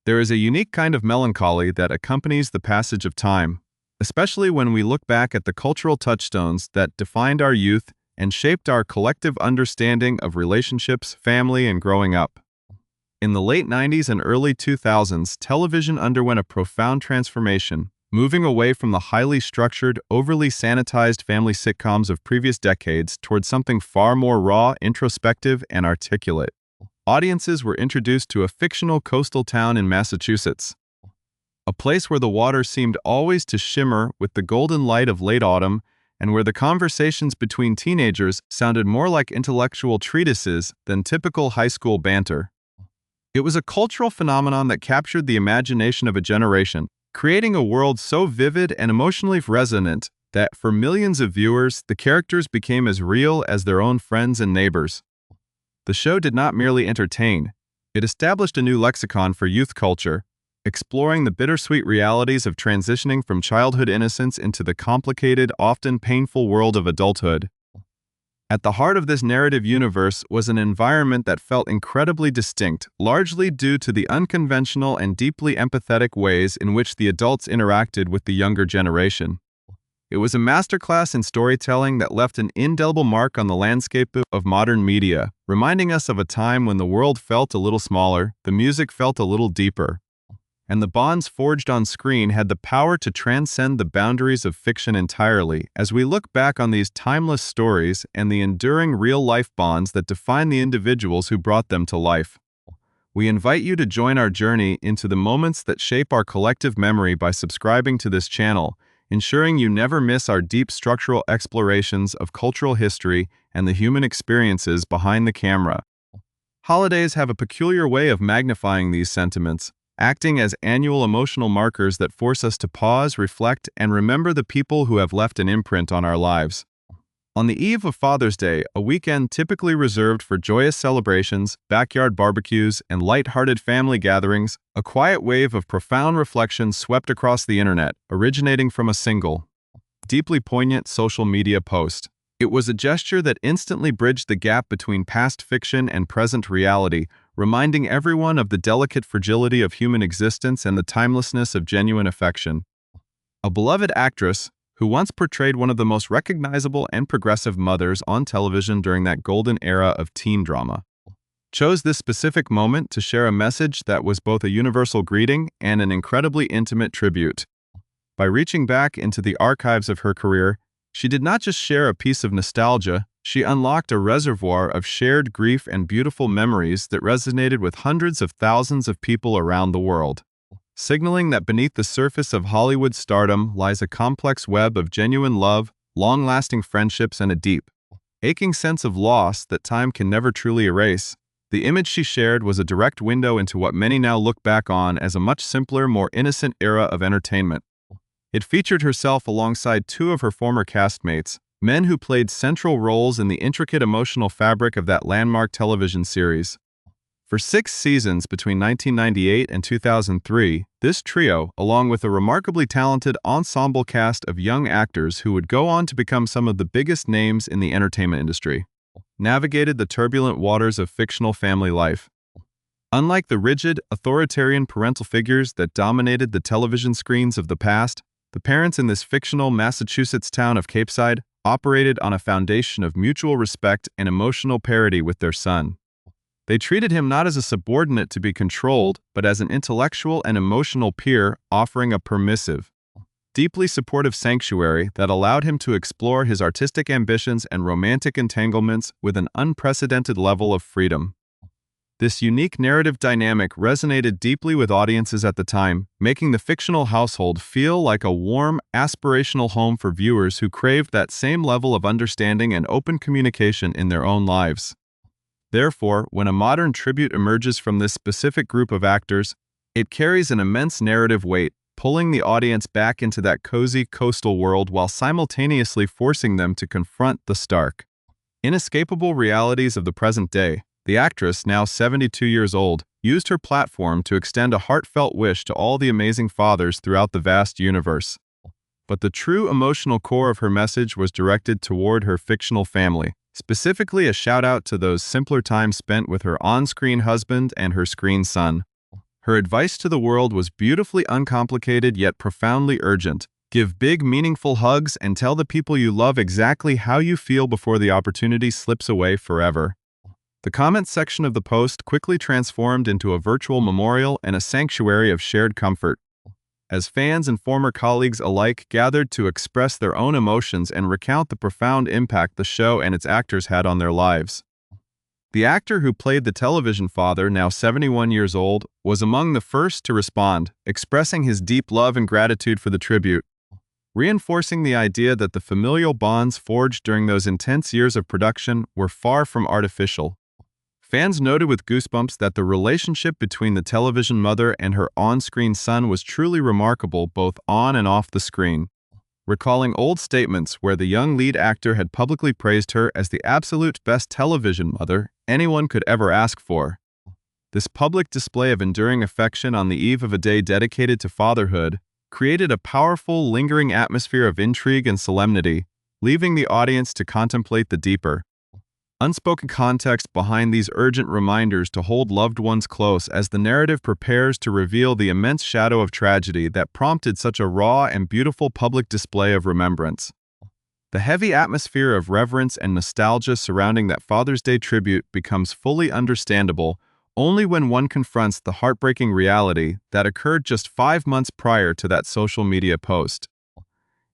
There is a unique kind of melancholy that accompanies the passage of time, especially when we look back at the cultural touchstones that defined our youth and shaped our collective understanding of relationships, family, and growing up. In the late 90s and early 2000s, television underwent a profound transformation, moving away from the highly structured, overly sanitized family sitcoms of previous decades towards something far more raw, introspective, and articulate. Audiences were introduced to a fictional coastal town in Massachusetts, a place where the water seemed always to shimmer with the golden light of late autumn and where the conversations between teenagers sounded more like intellectual treatises than typical high school banter. It was a cultural phenomenon that captured the imagination of a generation, creating a world so vivid and emotionally resonant that for millions of viewers, the characters became as real as their own friends and neighbors. The show did not merely entertain, it established a new lexicon for youth culture, exploring the bittersweet realities of transitioning from childhood innocence into the complicated, often painful world of adulthood. At the heart of this narrative universe was an environment that felt incredibly distinct, largely due to the unconventional and deeply empathetic ways in which the adults interacted with the younger generation. It was a masterclass in storytelling that left an indelible mark on the landscape of modern media, reminding us of a time when the world felt a little smaller, the music felt a little deeper, and the bonds forged on screen had the power to transcend the boundaries of fiction entirely. As we look back on these timeless stories and the enduring real-life bonds that define the individuals who brought them to life, we invite you to join our journey into the moments that shape our collective memory by subscribing to this channel, ensuring you never miss our deep structural explorations of cultural history and the human experiences behind the camera. Holidays have a peculiar way of magnifying these sentiments, acting as annual emotional markers that force us to pause, reflect, and remember the people who have left an imprint on our lives. On the eve of Father's Day, a weekend typically reserved for joyous celebrations, backyard barbecues, and light-hearted family gatherings, a quiet wave of profound reflection swept across the internet, originating from a single, deeply poignant social media post. It was a gesture that instantly bridged the gap between past fiction and present reality, reminding everyone of the delicate fragility of human existence and the timelessness of genuine affection. A beloved actress, who once portrayed one of the most recognizable and progressive mothers on television during that golden era of teen drama, chose this specific moment to share a message that was both a universal greeting and an incredibly intimate tribute. By reaching back into the archives of her career, she did not just share a piece of nostalgia, she unlocked a reservoir of shared grief and beautiful memories that resonated with hundreds of thousands of people around the world, signaling that beneath the surface of Hollywood stardom lies a complex web of genuine love, long-lasting friendships, and a deep, aching sense of loss that time can never truly erase. The image she shared was a direct window into what many now look back on as a much simpler, more innocent era of entertainment. It featured herself alongside two of her former castmates, men who played central roles in the intricate emotional fabric of that landmark television series. For 6 seasons between 1998 and 2003, this trio, along with a remarkably talented ensemble cast of young actors who would go on to become some of the biggest names in the entertainment industry, navigated the turbulent waters of fictional family life. Unlike the rigid, authoritarian parental figures that dominated the television screens of the past, the parents in this fictional Massachusetts town of Capeside operated on a foundation of mutual respect and emotional parity with their son. They treated him not as a subordinate to be controlled, but as an intellectual and emotional peer offering a permissive, deeply supportive sanctuary that allowed him to explore his artistic ambitions and romantic entanglements with an unprecedented level of freedom. This unique narrative dynamic resonated deeply with audiences at the time, making the fictional household feel like a warm, aspirational home for viewers who craved that same level of understanding and open communication in their own lives. Therefore, when a modern tribute emerges from this specific group of actors, it carries an immense narrative weight, pulling the audience back into that cozy coastal world while simultaneously forcing them to confront the stark, inescapable realities of the present day. The actress, now 72 years old, used her platform to extend a heartfelt wish to all the amazing fathers throughout the vast universe. But the true emotional core of her message was directed toward her fictional family, specifically a shout-out to those simpler times spent with her on-screen husband and her screen son. Her advice to the world was beautifully uncomplicated yet profoundly urgent. Give big, meaningful hugs and tell the people you love exactly how you feel before the opportunity slips away forever. The comments section of the post quickly transformed into a virtual memorial and a sanctuary of shared comfort, as fans and former colleagues alike gathered to express their own emotions and recount the profound impact the show and its actors had on their lives. The actor who played the television father, now 71 years old, was among the first to respond, expressing his deep love and gratitude for the tribute, reinforcing the idea that the familial bonds forged during those intense years of production were far from artificial. Fans noted with goosebumps that the relationship between the television mother and her on-screen son was truly remarkable both on and off the screen, recalling old statements where the young lead actor had publicly praised her as the absolute best television mother anyone could ever ask for. This public display of enduring affection on the eve of a day dedicated to fatherhood created a powerful, lingering atmosphere of intrigue and solemnity, leaving the audience to contemplate the deeper, unspoken context behind these urgent reminders to hold loved ones close as the narrative prepares to reveal the immense shadow of tragedy that prompted such a raw and beautiful public display of remembrance. The heavy atmosphere of reverence and nostalgia surrounding that Father's Day tribute becomes fully understandable only when one confronts the heartbreaking reality that occurred just 5 months prior to that social media post.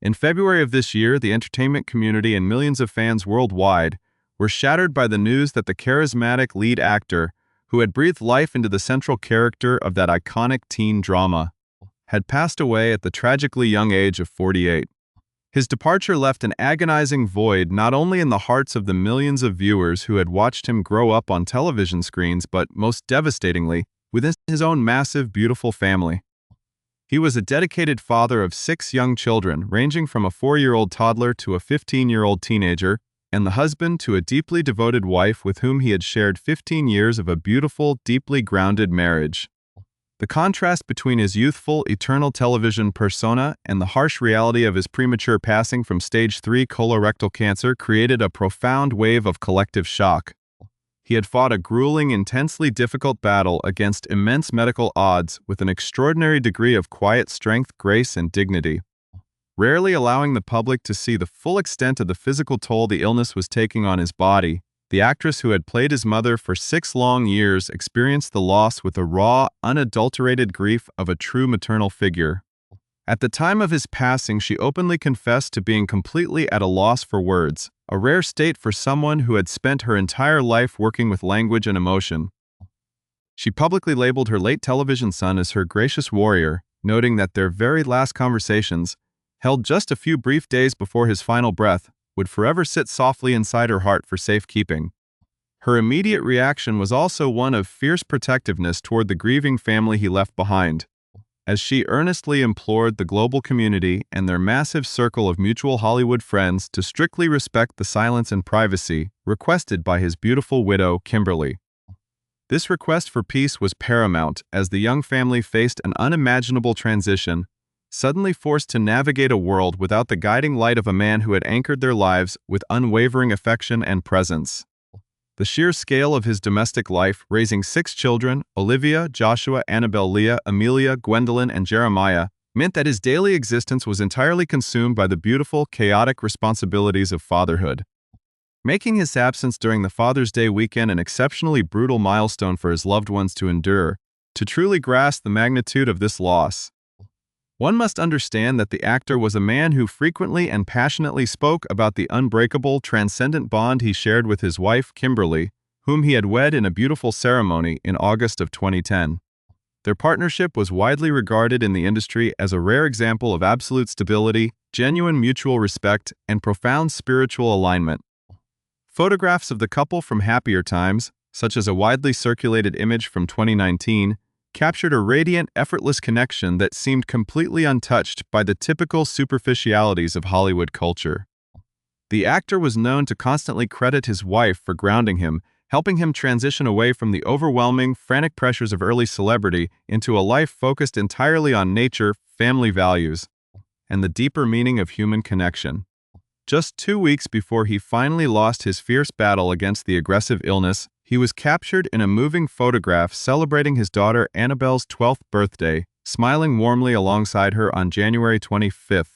In February of this year, the entertainment community and millions of fans worldwide were shattered by the news that the charismatic lead actor, who had breathed life into the central character of that iconic teen drama, had passed away at the tragically young age of 48. His departure left an agonizing void not only in the hearts of the millions of viewers who had watched him grow up on television screens, but, most devastatingly, within his own massive, beautiful family. He was a dedicated father of 6 young children, ranging from a 4-year-old toddler to a 15-year-old teenager, and the husband to a deeply devoted wife with whom he had shared 15 years of a beautiful, deeply grounded marriage. The contrast between his youthful, eternal television persona and the harsh reality of his premature passing from stage 3 colorectal cancer created a profound wave of collective shock. He had fought a grueling, intensely difficult battle against immense medical odds with an extraordinary degree of quiet strength, grace, and dignity, rarely allowing the public to see the full extent of the physical toll the illness was taking on his body. The actress who had played his mother for 6 long years experienced the loss with the raw, unadulterated grief of a true maternal figure. At the time of his passing, she openly confessed to being completely at a loss for words, a rare state for someone who had spent her entire life working with language and emotion. She publicly labeled her late television son as her gracious warrior, noting that their very last conversations, held just a few brief days before his final breath, would forever sit softly inside her heart for safekeeping. Her immediate reaction was also one of fierce protectiveness toward the grieving family he left behind, as she earnestly implored the global community and their massive circle of mutual Hollywood friends to strictly respect the silence and privacy requested by his beautiful widow, Kimberly. This request for peace was paramount as the young family faced an unimaginable transition, suddenly forced to navigate a world without the guiding light of a man who had anchored their lives with unwavering affection and presence. The sheer scale of his domestic life, raising 6 children, Olivia, Joshua, Annabelle, Leah, Amelia, Gwendolyn, and Jeremiah, meant that his daily existence was entirely consumed by the beautiful, chaotic responsibilities of fatherhood, making his absence during the Father's Day weekend an exceptionally brutal milestone for his loved ones to endure. To truly grasp the magnitude of this loss, one must understand that the actor was a man who frequently and passionately spoke about the unbreakable, transcendent bond he shared with his wife, Kimberly, whom he had wed in a beautiful ceremony in August of 2010. Their partnership was widely regarded in the industry as a rare example of absolute stability, genuine mutual respect, and profound spiritual alignment. Photographs of the couple from happier times, such as a widely circulated image from 2019, captured a radiant, effortless connection that seemed completely untouched by the typical superficialities of Hollywood culture. The actor was known to constantly credit his wife for grounding him, helping him transition away from the overwhelming, frantic pressures of early celebrity into a life focused entirely on nature, family values, and the deeper meaning of human connection. Just 2 weeks before he finally lost his fierce battle against the aggressive illness, He was captured in a moving photograph celebrating his daughter Annabelle's 12th birthday, smiling warmly alongside her on January 25th.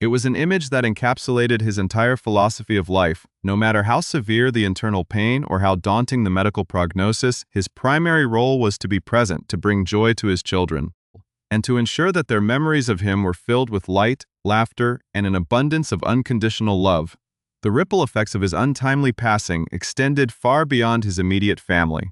It was an image that encapsulated his entire philosophy of life. No matter how severe the internal pain or how daunting the medical prognosis, his primary role was to be present, to bring joy to his children, and to ensure that their memories of him were filled with light, laughter, and an abundance of unconditional love. The ripple effects of his untimely passing extended far beyond his immediate family,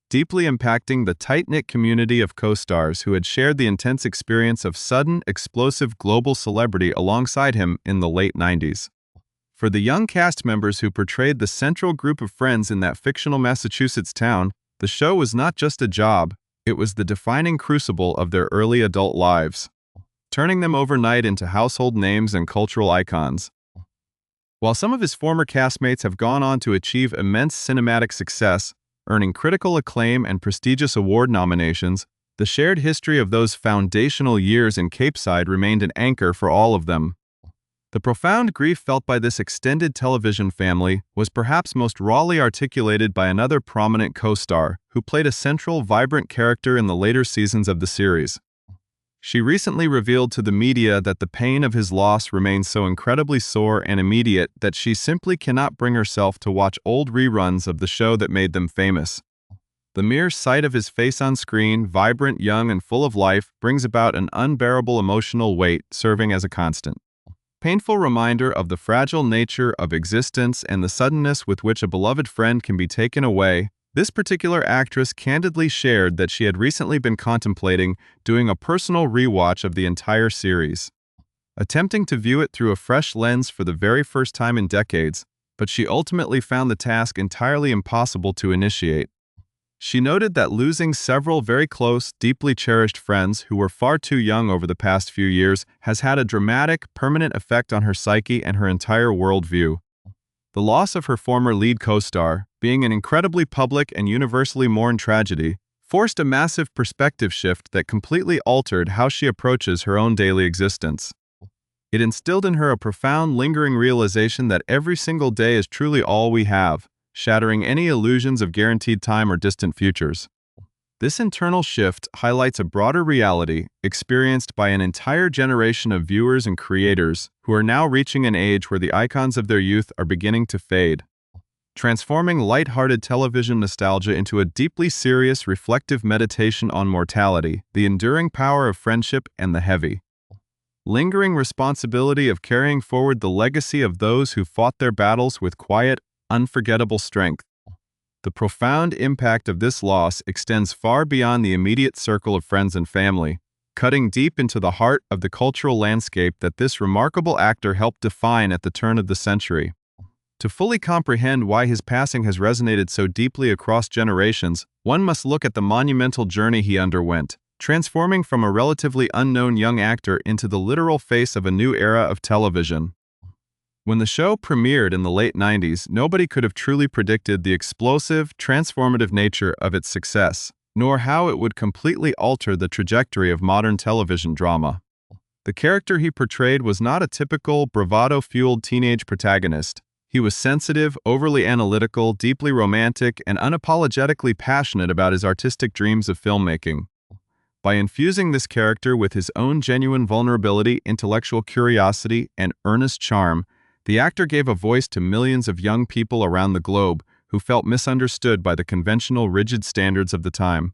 deeply impacting the tight-knit community of co-stars who had shared the intense experience of sudden, explosive global celebrity alongside him in the late 90s. For the young cast members who portrayed the central group of friends in that fictional Massachusetts town, the show was not just a job, it was the defining crucible of their early adult lives, turning them overnight into household names and cultural icons. While some of his former castmates have gone on to achieve immense cinematic success, earning critical acclaim and prestigious award nominations, the shared history of those foundational years in Capeside remained an anchor for all of them. The profound grief felt by this extended television family was perhaps most rawly articulated by another prominent co-star who played a central, vibrant character in the later seasons of the series. She recently revealed to the media that the pain of his loss remains so incredibly sore and immediate that she simply cannot bring herself to watch old reruns of the show that made them famous. The mere sight of his face on screen, vibrant, young, and full of life, brings about an unbearable emotional weight, serving as a constant, painful reminder of the fragile nature of existence and the suddenness with which a beloved friend can be taken away. This particular actress candidly shared that she had recently been contemplating doing a personal rewatch of the entire series, attempting to view it through a fresh lens for the very first time in decades, but she ultimately found the task entirely impossible to initiate. She noted that losing several very close, deeply cherished friends who were far too young over the past few years has had a dramatic, permanent effect on her psyche and her entire worldview. The loss of her former lead co-star, being an incredibly public and universally mourned tragedy, forced a massive perspective shift that completely altered how she approaches her own daily existence. It instilled in her a profound, lingering realization that every single day is truly all we have, shattering any illusions of guaranteed time or distant futures. This internal shift highlights a broader reality experienced by an entire generation of viewers and creators who are now reaching an age where the icons of their youth are beginning to fade, transforming light-hearted television nostalgia into a deeply serious, reflective meditation on mortality, the enduring power of friendship, and the heavy, lingering responsibility of carrying forward the legacy of those who fought their battles with quiet, unforgettable strength. The profound impact of this loss extends far beyond the immediate circle of friends and family, cutting deep into the heart of the cultural landscape that this remarkable actor helped define at the turn of the century. To fully comprehend why his passing has resonated so deeply across generations, one must look at the monumental journey he underwent, transforming from a relatively unknown young actor into the literal face of a new era of television. When the show premiered in the late 90s, nobody could have truly predicted the explosive, transformative nature of its success, nor how it would completely alter the trajectory of modern television drama. The character he portrayed was not a typical, bravado-fueled teenage protagonist. He was sensitive, overly analytical, deeply romantic, and unapologetically passionate about his artistic dreams of filmmaking. By infusing this character with his own genuine vulnerability, intellectual curiosity, and earnest charm, the actor gave a voice to millions of young people around the globe who felt misunderstood by the conventional, rigid standards of the time.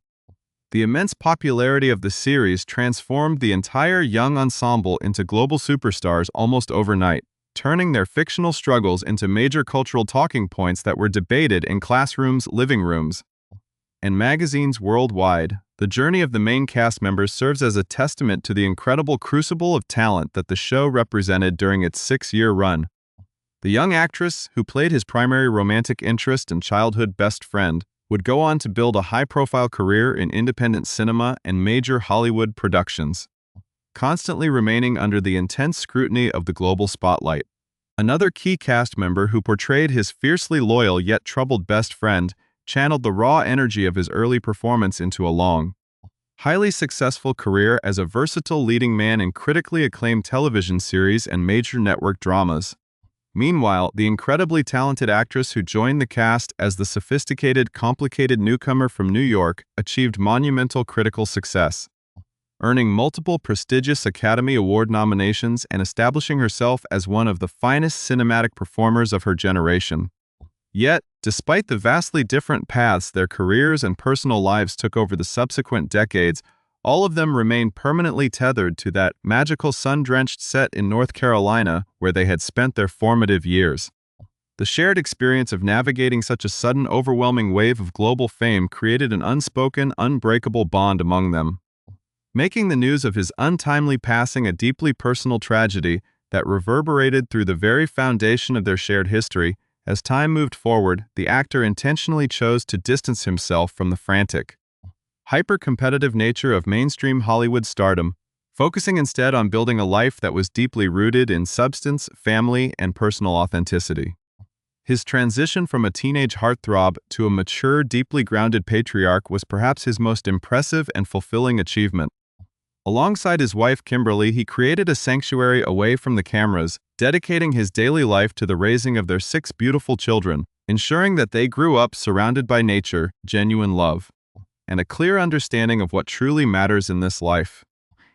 The immense popularity of the series transformed the entire young ensemble into global superstars almost overnight, turning their fictional struggles into major cultural talking points that were debated in classrooms, living rooms, and magazines worldwide. The journey of the main cast members serves as a testament to the incredible crucible of talent that the show represented during its 6-year run. The young actress, who played his primary romantic interest and childhood best friend, would go on to build a high-profile career in independent cinema and major Hollywood productions, constantly remaining under the intense scrutiny of the global spotlight. Another key cast member who portrayed his fiercely loyal yet troubled best friend channeled the raw energy of his early performance into a long, highly successful career as a versatile leading man in critically acclaimed television series and major network dramas. Meanwhile, the incredibly talented actress who joined the cast as the sophisticated, complicated newcomer from New York achieved monumental critical success, earning multiple prestigious Academy Award nominations and establishing herself as one of the finest cinematic performers of her generation. Yet, despite the vastly different paths their careers and personal lives took over the subsequent decades, all of them remained permanently tethered to that magical sun-drenched set in North Carolina where they had spent their formative years. The shared experience of navigating such a sudden, overwhelming wave of global fame created an unspoken, unbreakable bond among them, making the news of his untimely passing a deeply personal tragedy that reverberated through the very foundation of their shared history. As time moved forward, the actor intentionally chose to distance himself from the frantic, hyper-competitive nature of mainstream Hollywood stardom, focusing instead on building a life that was deeply rooted in substance, family, and personal authenticity. His transition from a teenage heartthrob to a mature, deeply grounded patriarch was perhaps his most impressive and fulfilling achievement. Alongside his wife Kimberly, he created a sanctuary away from the cameras, dedicating his daily life to the raising of their 6 beautiful children, ensuring that they grew up surrounded by nature, genuine love, and a clear understanding of what truly matters in this life.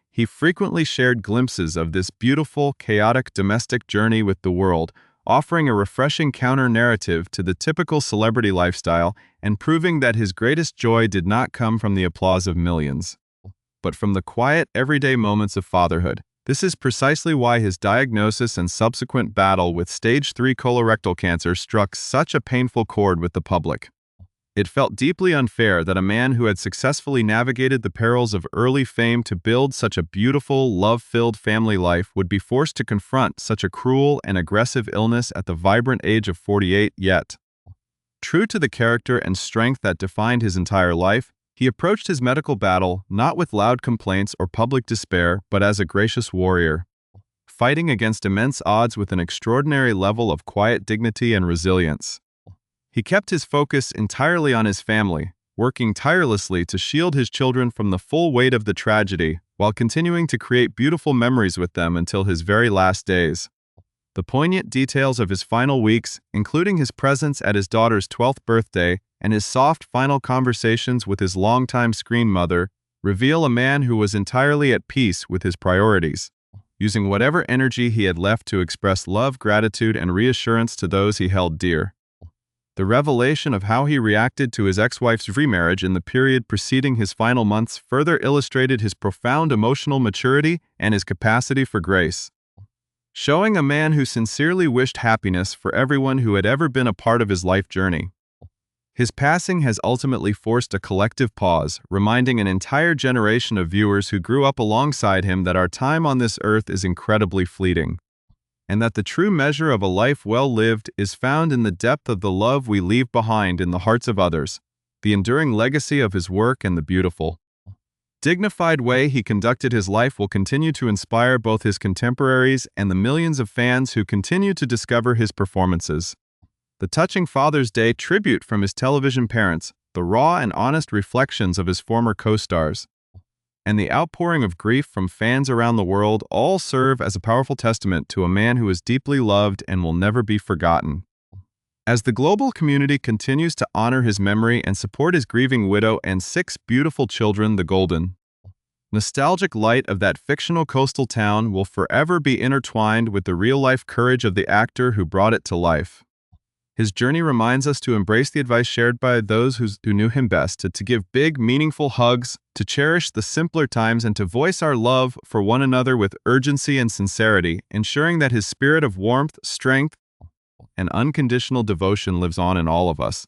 He frequently shared glimpses of this beautiful, chaotic domestic journey with the world, offering a refreshing counter-narrative to the typical celebrity lifestyle and proving that his greatest joy did not come from the applause of millions, but from the quiet, everyday moments of fatherhood. This is precisely why his diagnosis and subsequent battle with stage 3 colorectal cancer struck such a painful chord with the public. It felt deeply unfair that a man who had successfully navigated the perils of early fame to build such a beautiful, love-filled family life would be forced to confront such a cruel and aggressive illness at the vibrant age of 48. Yet, true to the character and strength that defined his entire life, he approached his medical battle not with loud complaints or public despair, but as a gracious warrior, fighting against immense odds with an extraordinary level of quiet dignity and resilience. He kept his focus entirely on his family, working tirelessly to shield his children from the full weight of the tragedy, while continuing to create beautiful memories with them until his very last days. The poignant details of his final weeks, including his presence at his daughter's 12th birthday and his soft final conversations with his longtime screen mother, reveal a man who was entirely at peace with his priorities, using whatever energy he had left to express love, gratitude, and reassurance to those he held dear. The revelation of how he reacted to his ex-wife's remarriage in the period preceding his final months further illustrated his profound emotional maturity and his capacity for grace, showing a man who sincerely wished happiness for everyone who had ever been a part of his life journey. His passing has ultimately forced a collective pause, reminding an entire generation of viewers who grew up alongside him that our time on this earth is incredibly fleeting, and that the true measure of a life well lived is found in the depth of the love we leave behind in the hearts of others, the enduring legacy of his work, and the beautiful, dignified way he conducted his life will continue to inspire both his contemporaries and the millions of fans who continue to discover his performances. The touching Father's Day tribute from his television parents, the raw and honest reflections of his former co-stars, and the outpouring of grief from fans around the world all serve as a powerful testament to a man who is deeply loved and will never be forgotten. As the global community continues to honor his memory and support his grieving widow and 6 beautiful children, the golden, nostalgic light of that fictional coastal town will forever be intertwined with the real-life courage of the actor who brought it to life. His journey reminds us to embrace the advice shared by those who knew him best, to give big, meaningful hugs, to cherish the simpler times, and to voice our love for one another with urgency and sincerity, ensuring that his spirit of warmth, strength, and unconditional devotion lives on in all of us.